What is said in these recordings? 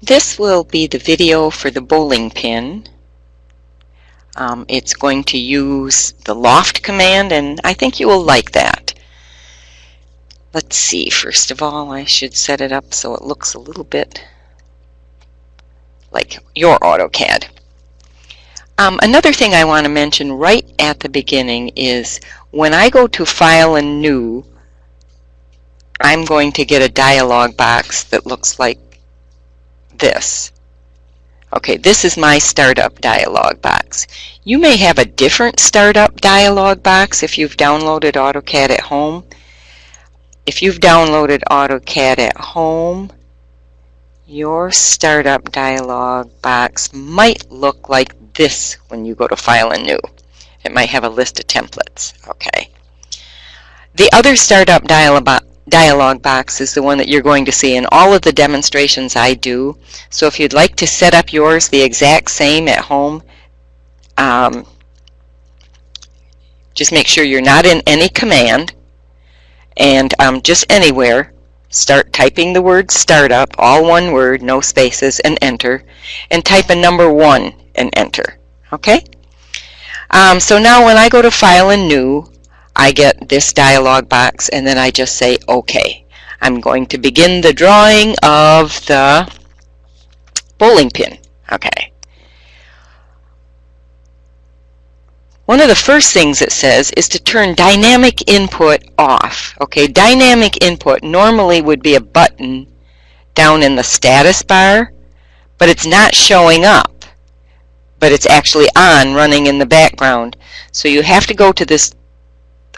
This will be the video for the bowling pin. It's going to use the loft command, and I think you will like that. Let's see, first of all, I should set it up so it looks a little bit like your AutoCAD. Another thing I want to mention right at the beginning is when I go to File and New, I'm going to get a dialog box that looks like this. Okay, this is my startup dialog box. You may have a different startup dialog box if you've downloaded AutoCAD at home. If you've downloaded AutoCAD at home, your startup dialog box might look like this when you go to File and New. It might have a list of templates. Okay. The other startup dialog box is the one that you're going to see in all of the demonstrations I do. So if you'd like to set up yours the exact same at home, just make sure you're not in any command, and just anywhere, start typing the word startup, all one word, no spaces, and enter, and type a number 1 and enter. Okay? So now when I go to File and New, I get this dialog box, and then I just say OK. I'm going to begin the drawing of the bowling pin. Okay. One of the first things it says is to turn dynamic input off. Okay, dynamic input normally would be a button down in the status bar, but it's not showing up, but it's actually on, running in the background. So you have to go to this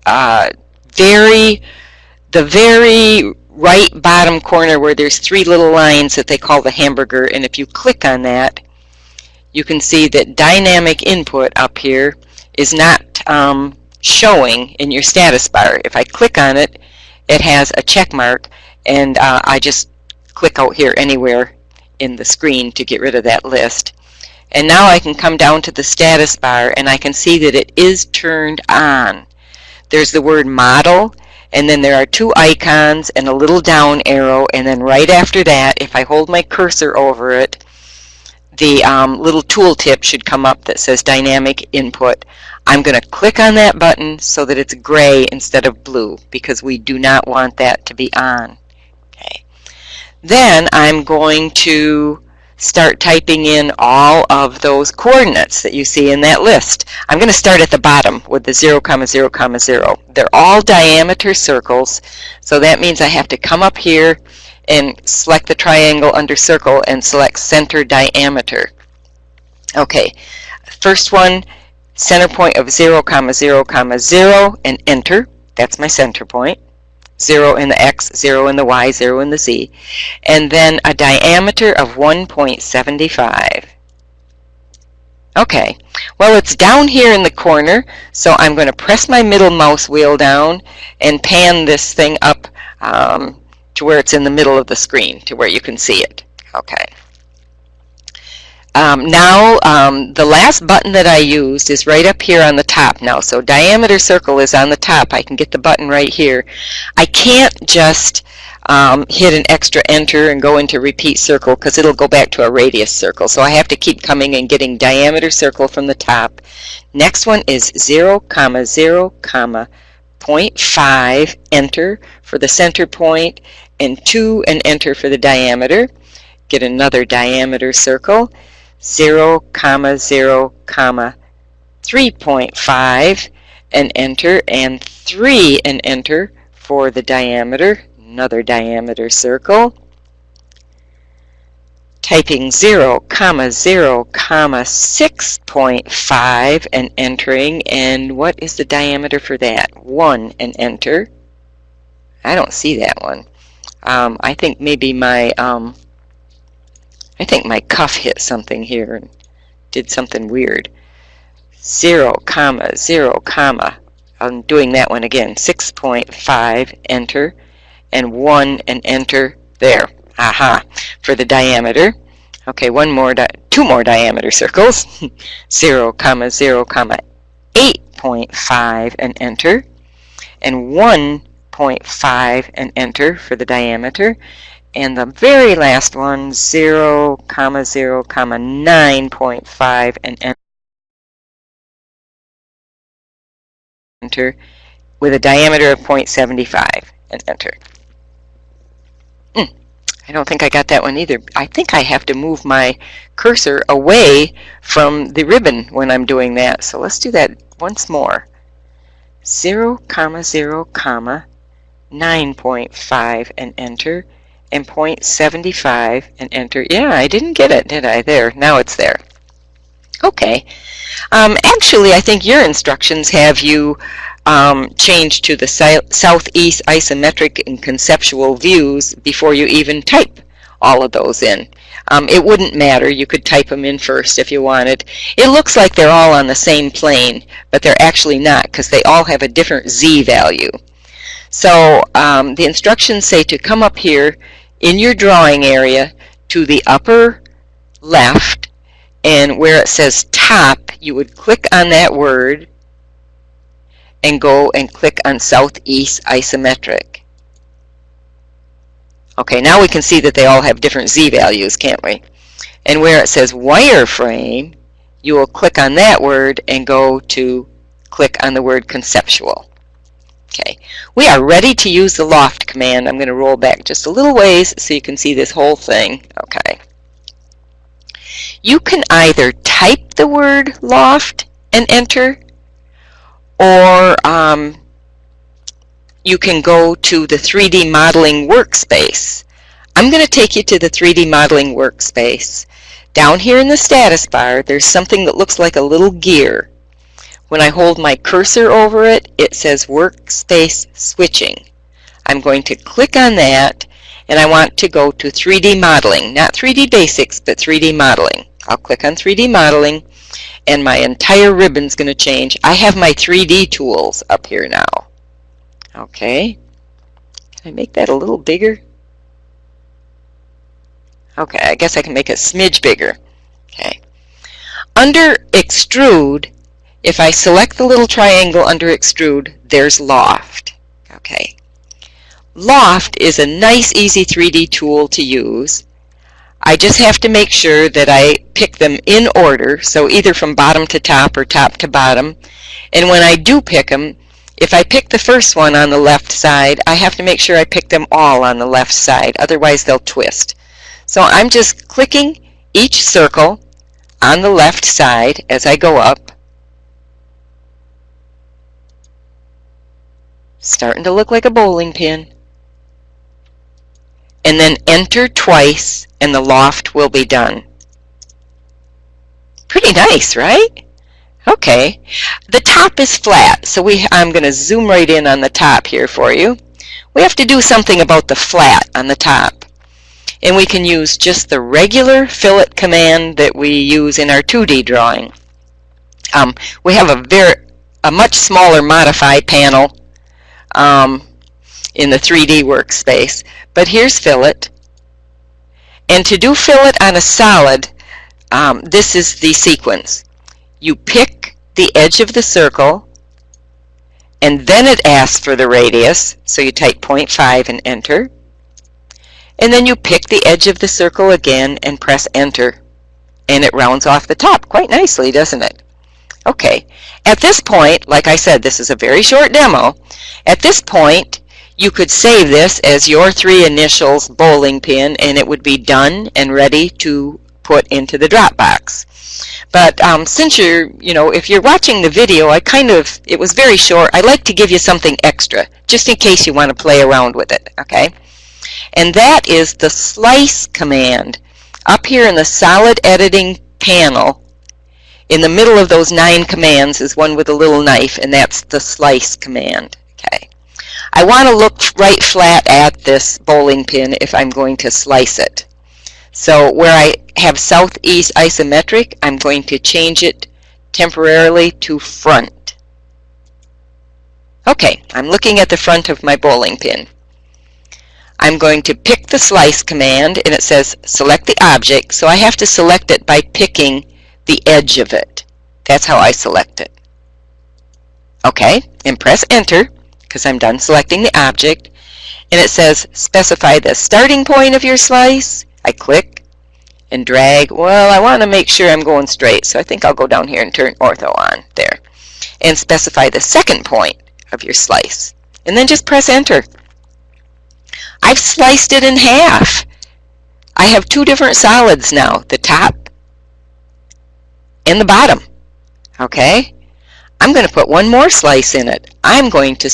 the very right bottom corner where there's 3 little lines that they call the hamburger, and if you click on that, you can see that dynamic input up here is not showing in your status bar. If I click on it, it has a check mark, and I just click out here anywhere in the screen to get rid of that list. And now I can come down to the status bar, and I can see that it is turned on. There's the word model, and then there are 2 icons and a little down arrow, and then right after that, if I hold my cursor over it, the little tooltip should come up that says dynamic input. I'm going to click on that button so that it's gray instead of blue, because we do not want that to be on. Okay. Then I'm going to start typing in all of those coordinates that you see in that list. I'm going to start at the bottom with the 0, 0, 0. They're all diameter circles, so that means I have to come up here and select the triangle under circle and select center diameter. Okay, first one, center point of 0, 0, 0, and enter. That's my center point. 0 in the X, 0 in the Y, 0 in the Z. And then a diameter of 1.75. Okay, well, it's down here in the corner, so I'm going to press my middle mouse wheel down and pan this thing up to where it's in the middle of the screen, to where you can see it. Okay. Now, the last button that I used is right up here on the top now. So diameter circle is on the top. I can get the button right here. I can't just hit an extra enter and go into repeat circle, because it'll go back to a radius circle. So I have to keep coming and getting diameter circle from the top. Next one is 0, 0, 0.5, enter for the center point, and 2 and enter for the diameter. Get another diameter circle. 0, 0, 3.5 and enter, and 3 and enter for the diameter, another diameter circle. Typing 0, 0, 6.5 and entering, and what is the diameter for that? 1 and enter. I don't see that one. I think maybe my cuff hit something here and did something weird. 0, 0, I'm doing that one again. 6.5, enter, and 1 and enter there. Aha, for the diameter. Okay, 2 more diameter circles. 0, 0, 8.5 and enter, and 1.5 and enter for the diameter, And the very last one, 0, 0, 9.5, and enter, with a diameter of 0.75, and enter. I don't think I got that one either. I think I have to move my cursor away from the ribbon when I'm doing that. So let's do that once more. 0, 0, 9.5, and enter, and 0.75, and enter. Yeah, I didn't get it, did I? There, now it's there. Okay. Actually, I think your instructions have you change to the southeast isometric and conceptual views before you even type all of those in. It wouldn't matter. You could type them in first if you wanted. It looks like they're all on the same plane, but they're actually not, because they all have a different Z value. So the instructions say to come up here in your drawing area to the upper left, and where it says top, you would click on that word and go and click on Southeast Isometric. Okay, now we can see that they all have different Z values, can't we? And where it says wireframe, you will click on that word and go to click on the word conceptual. Okay, we are ready to use the loft command. I'm going to roll back just a little ways so you can see this whole thing. Okay. You can either type the word loft and enter, or you can go to the 3D modeling workspace. I'm going to take you to the 3D modeling workspace. Down here in the status bar, there's something that looks like a little gear. When I hold my cursor over it, it says workspace switching. I'm going to click on that, and I want to go to 3D modeling, not 3D basics, but 3D modeling. I'll click on 3D modeling, and my entire ribbon's going to change. I have my 3D tools up here now. Okay, can I make that a little bigger? Okay, I guess I can make it a smidge bigger. Okay, under extrude, if I select the little triangle under extrude, there's loft. Okay, loft is a nice, easy 3D tool to use. I just have to make sure that I pick them in order, so either from bottom to top or top to bottom. And when I do pick them, if I pick the first one on the left side, I have to make sure I pick them all on the left side, otherwise they'll twist. So I'm just clicking each circle on the left side as I go up. Starting to look like a bowling pin. And then enter twice, and the loft will be done. Pretty nice, right? Okay. The top is flat, so I'm going to zoom right in on the top here for you. We have to do something about the flat on the top. And we can use just the regular fillet command that we use in our 2D drawing. We have a much smaller modify panel in the 3D workspace. But here's fillet. And to do fillet on a solid, this is the sequence. You pick the edge of the circle, and then it asks for the radius, so you type 0.5 and enter. And then you pick the edge of the circle again and press enter. And it rounds off the top quite nicely, doesn't it? Okay, at this point, like I said, this is a very short demo. At this point, you could save this as your 3 initials bowling pin, and it would be done and ready to put into the Dropbox. But since if you're watching the video, it was very short. I like to give you something extra, just in case you want to play around with it, okay? And that is the slice command. Up here in the solid editing panel, in the middle of those 9 commands is one with a little knife, and that's the slice command, okay? I want to look right flat at this bowling pin if I'm going to slice it. So where I have southeast isometric, I'm going to change it temporarily to front. Okay, I'm looking at the front of my bowling pin. I'm going to pick the slice command, and it says select the object, so I have to select it by picking the edge of it. That's how I select it. Okay, and press enter, because I'm done selecting the object. and it says specify the starting point of your slice. I click and drag. Well, I want to make sure I'm going straight, so I think I'll go down here and turn ortho on there. And specify the second point of your slice. And then just press enter. I've sliced it in half. I have two different solids now, the top and the bottom. Okay? I'm going to put one more slice in it. I'm going to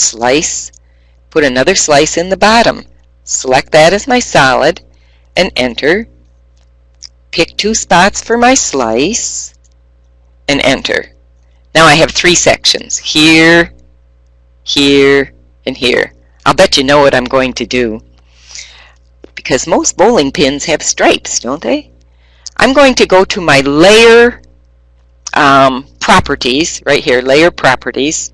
put another slice in the bottom. Select that as my solid and enter. Pick two spots for my slice and enter. Now I have three sections, here, here, and here. I'll bet you know what I'm going to do, because most bowling pins have stripes, don't they? I'm going to go to my layer properties, right here, layer properties.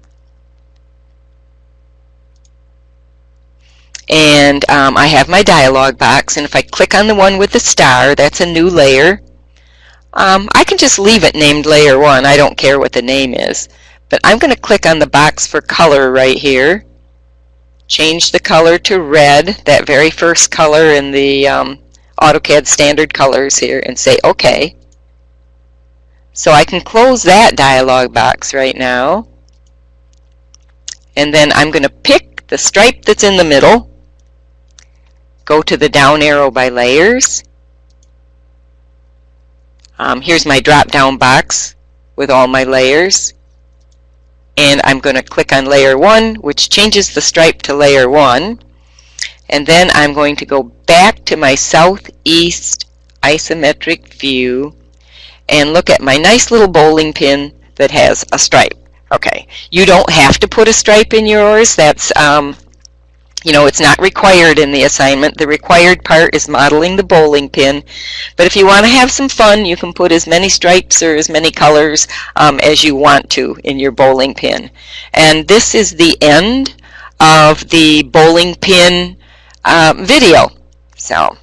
And I have my dialog box, and if I click on the one with the star, that's a new layer. I can just leave it named layer 1. I don't care what the name is. But I'm going to click on the box for color right here. Change the color to red, that very first color in the AutoCAD standard colors here, and say OK. So I can close that dialog box right now. And then I'm going to pick the stripe that's in the middle. Go to the down arrow by layers. Here's my drop-down box with all my layers. And I'm going to click on layer 1, which changes the stripe to layer 1. And then I'm going to go back to my southeast isometric view and look at my nice little bowling pin that has a stripe. Okay, you don't have to put a stripe in yours. That's you know, it's not required in the assignment. The required part is modeling the bowling pin. But if you want to have some fun, you can put as many stripes or as many colors as you want to in your bowling pin. And this is the end of the bowling pin video. So